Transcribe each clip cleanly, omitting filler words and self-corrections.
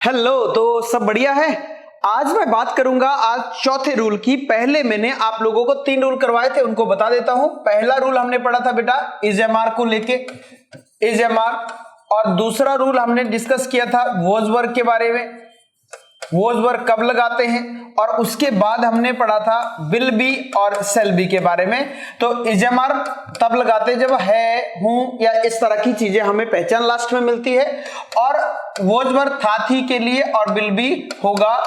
Hello, तो सब बढ़िया है। आज मैं बात करूंगा आज चौथे रूल की। पहले मैंने आप लोगों को 3 रूल करवाए थे, उनको बता देता हूं। पहला रूल हमने पढ़ा था बेटा इज एम आर को लेके, इज एम आर। और दूसरा रूल हमने डिस्कस किया था वॉज वर्क के बारे में, वॉज वर्क कब लगाते हैं। और उसके बाद हमने पढ़ा था विल बी और सेल बी के बारे में। तो इज एम आर तब लगाते हैं जब है, हूं या इस तरह की चीजें हमें पहचान लास्ट में मिलती है। और वॉज वर्क था, थी के लिए, और विल बी होगा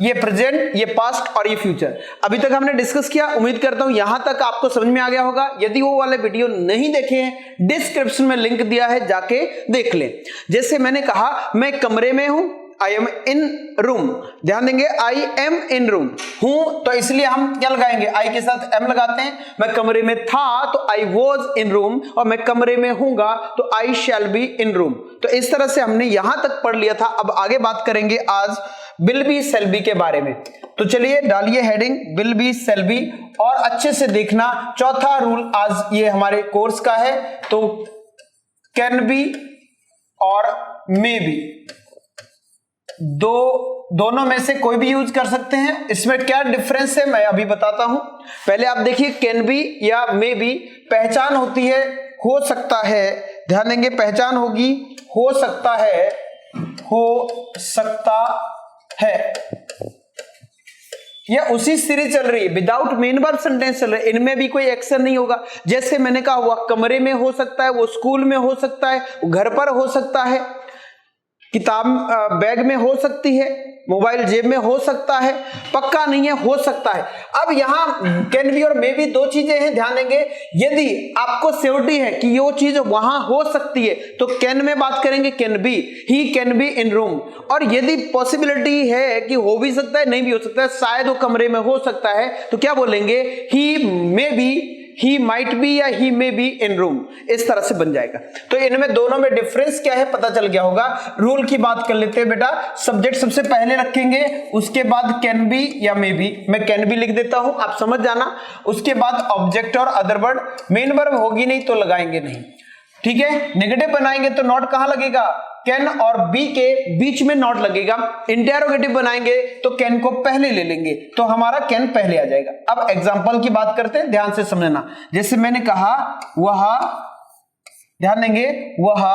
ये प्रेजेंट, ये पास्ट और ये फ्यूचर। अभी तक हमने डिस्कस किया। उम्मीद करता हूं यहां तक आपको समझ में आ गया होगा। यदि वो वाले वीडियो नहीं देखे हैं, डिस्क्रिप्शन में लिंक दिया है, जाके देख लें। जैसे मैंने कहा मैं कमरे में हूं, आई एम इन रूम। ध्यान देंगे, आई एम इन रूम हूं, तो इसलिए हम क्या लगाएंगे, आई के साथ एम लगाते हैं। मैं कमरे में था तो आई वॉज इन रूम, और मैं कमरे में हूंगा तो आई शैल बी इन रूम। तो इस तरह से हमने यहां तक पढ़ लिया था। अब आगे बात करेंगे आज विल बी सेल बी के बारे में। तो चलिए डालिए heading will be sale B, और अच्छे से देखना। चौथा रूल आज ये हमारे कोर्स का है। तो कैन बी और मे बी दोनों में से कोई भी यूज कर सकते हैं। इसमें क्या डिफरेंस है मैं अभी बताता हूं। पहले आप देखिए, कैन बी या मे बी पहचान होती है हो सकता है। ध्यान देंगे, पहचान होगी हो सकता है, हो सकता है। यह उसी सीरीज चल रही है, विदाउट मेन वर्ब सेंटेंस चल रही है। इनमें भी कोई एक्शन नहीं होगा। जैसे मैंने कहा, वह कमरे में हो सकता है, वो स्कूल में हो सकता है, वो घर पर हो सकता है, किताब बैग में हो सकती है, मोबाइल जेब में हो सकता है, पक्का नहीं है, हो सकता है। अब यहां कैन बी और मे बी दो चीजें हैं। ध्यान देंगे, यदि आपको श्योरिटी है कि वो चीज वहां हो सकती है तो कैन में बात करेंगे can be, he can be in room. और यदि पॉसिबिलिटी है कि हो भी सकता है, नहीं भी हो सकता है, शायद वो कमरे में हो सकता है, तो क्या बोलेंगे, he may be, he might be या he may B in room. इस तरह से बन जाएगा। तो इनमें दोनों में डिफरेंस क्या है पता चल गया होगा। रूल की बात कर लेते हैं बेटा। सब्जेक्ट सबसे पहले रखेंगे, उसके बाद कैन बी या मे बी। मैं कैन बी लिख देता हूं, आप समझ जाना। उसके बाद ऑब्जेक्ट और अदर वर्ड। मेन वर्ब होगी नहीं तो लगाएंगे नहीं, ठीक है। नेगेटिव बनाएंगे तो नॉट कहां लगेगा, कैन और बी के बीच में नॉट लगेगा। इंटेरोगेटिव बनाएंगे तो कैन को पहले ले लेंगे, तो हमारा कैन पहले आ जाएगा। अब एग्जांपल की बात करते हैं, ध्यान से समझना। जैसे मैंने कहा वह, ध्यान देंगे, वह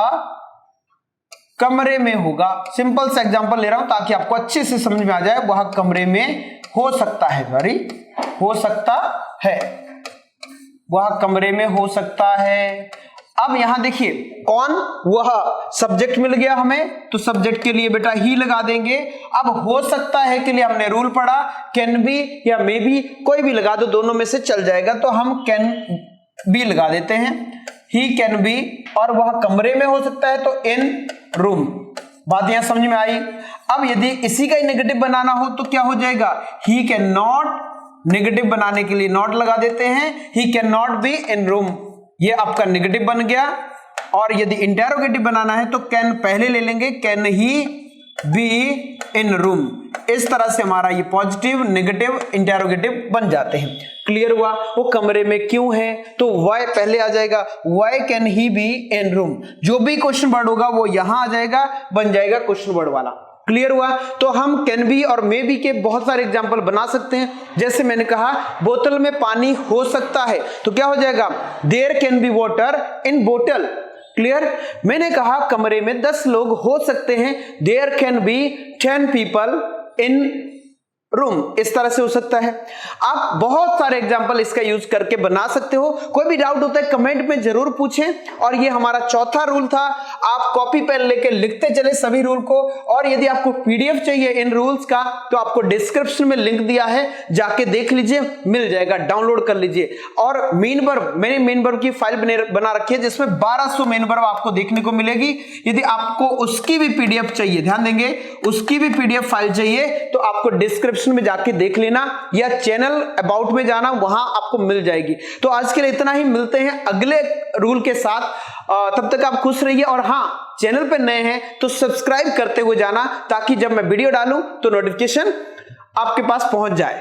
कमरे में होगा। सिंपल सा एग्जांपल ले रहा हूं ताकि आपको अच्छे से समझ में आ जाए। वह कमरे में हो सकता है, सॉरी, हो सकता है, वह कमरे में हो सकता है। अब यहां देखिए, कौन, वह सब्जेक्ट मिल गया हमें, तो सब्जेक्ट के लिए बेटा ही लगा देंगे। अब हो सकता है के लिए हमने रूल पढ़ा, कैन बी या मे बी, कोई भी लगा दो, दोनों में से चल जाएगा। तो हम कैन बी लगा देते हैं, ही कैन बी। और वह कमरे में हो सकता है तो इन रूम। बात यहां समझ में आई। अब यदि इसी का ही नेगेटिव बनाना हो तो क्या हो जाएगा, ही कैन नॉट, नेगेटिव बनाने के लिए नॉट लगा देते हैं, he can not be in room. ये आपका नेगेटिव बन गया। और यदि इंटेरोगेटिव बनाना है तो कैन पहले ले लेंगे, can he be in room. इस तरह से हमारा ये पॉजिटिव, नेगेटिव, इंटेरोगेटिव बन जाते हैं। क्लियर हुआ। वो कमरे में क्यों है तो वाई पहले आ जाएगा, Y can he be in room. जो भी क्वेश्चन वर्ड होगा वो यहां आ जाएगा, बन जाएगा क्वेश्चन वर्ड वाला। क्लियर हुआ। तो हम कैन बी और मे बी के बहुत सारे एग्जांपल बना सकते हैं। जैसे मैंने कहा, बोतल में पानी हो सकता है, तो क्या हो जाएगा, there can be water in बोतल। क्लियर। मैंने कहा कमरे में 10 लोग हो सकते हैं, there can be 10 people in room. इस तरह से हो सकता है। आप बहुत सारे एग्जांपल इसका यूज करके बना सकते हो। कोई भी डाउट होता है कमेंट में जरूर पूछें। और ये हमारा चौथा रूल था। आप कॉपी पेन लेके लिखते चले सभी रूल को। और यदि आपको पीडीएफ चाहिए इन रूल्स का तो आपको डिस्क्रिप्शन में लिंक दिया है, जाके देख लीजिए, मिल जाएगा, डाउनलोड कर लीजिए। और मेन वर्ब, मैंने मेन वर्ब की फाइल बना रखी है जिसमें 1200 मेन वर्ब आपको देखने को मिलेगी। यदि आपको उसकी भी पीडीएफ चाहिए, ध्यान देंगे, उसकी भी पीडीएफ फाइल चाहिए तो आपको डिस्क्रिप्शन में जाके देख लेना, या चैनल अबाउट में जाना, वहां आपको मिल जाएगी। तो आज के लिए इतना ही, मिलते हैं अगले रूल के साथ। तब तक आप खुश रहिए। और हां, चैनल पे नए हैं तो सब्सक्राइब करते हुए जाना, ताकि जब मैं वीडियो डालूं तो नोटिफिकेशन आपके पास पहुंच जाए।